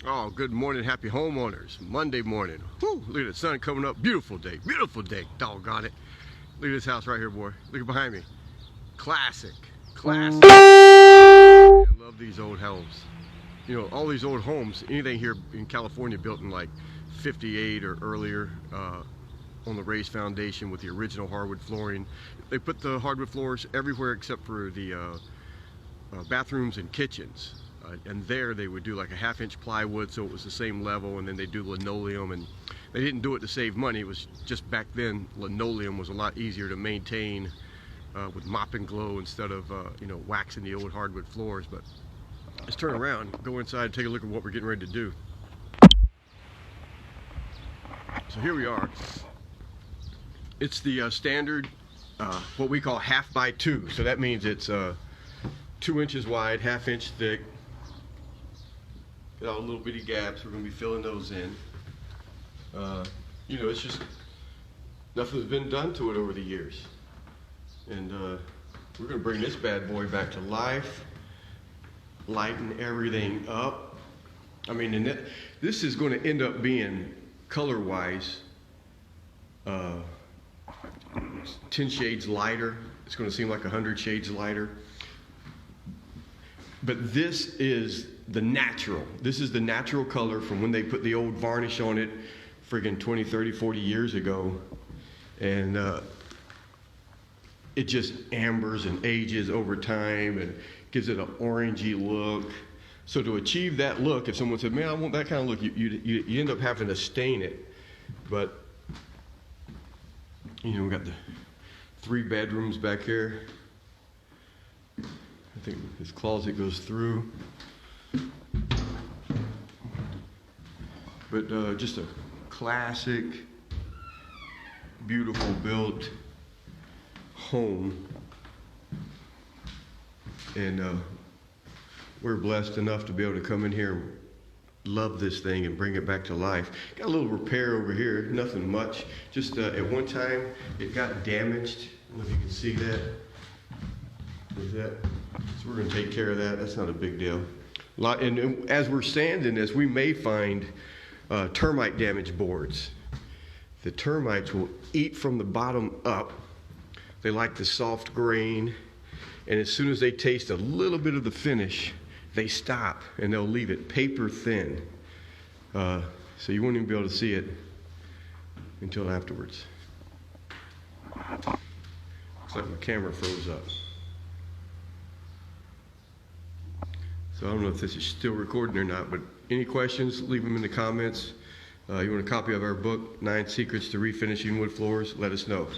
Oh, good morning, happy homeowners. Monday morning. Whew, look at the sun coming up. Beautiful day, doggone it. Look at this house right here, boy. Look behind me. Classic. I love these old homes. You know, all these old homes, anything here in California built in like 58 or earlier, on the raised foundation with the original hardwood flooring. They put the hardwood floors everywhere except for the bathrooms and kitchens. And there they would do like a 1/2 inch plywood so it was the same level, and then they do linoleum, and they didn't do it to save money. It was just back then linoleum was a lot easier to maintain with mop and glow instead of you know, waxing the old hardwood floors. But let's turn around, go inside and take a look at what we're getting ready to do. So here we are. It's the standard what we call 1/2 by 2, so that means it's 2 inches wide, 1/2 inch thick. Got all the little bitty gaps. We're going to be filling those in. You know, it's just nothing's been done to it over the years, and we're going to bring this bad boy back to life, lighten everything up. I mean, and this is going to end up being color-wise 10 shades lighter. It's going to seem like 100 shades lighter. But this is the natural. This is the natural color from when they put the old varnish on it friggin' 20, 30, 40 years ago. And it just ambers and ages over time and gives it an orangey look. So to achieve that look, if someone said, man, I want that kind of look, you end up having to stain it. But, you know, we got the 3 bedrooms back here. I think this closet goes through. But just a classic, beautiful built home. And we're blessed enough to be able to come in here and love this thing and bring it back to life. Got a little repair over here, nothing much. Just at one time it got damaged. I don't know if you can see that. Is that? So we're going to take care of that. That's not a big deal. And as we're sanding this, we may find termite damaged boards. The termites will eat from the bottom up. They like the soft grain, and as soon as they taste a little bit of the finish, they stop and they'll leave it paper thin. So you won't even be able to see it until afterwards. Looks like my camera froze up. So I don't know if this is still recording or not, but any questions, leave them in the comments. You want a copy of our book, 9 Secrets to Refinishing Wood Floors, let us know.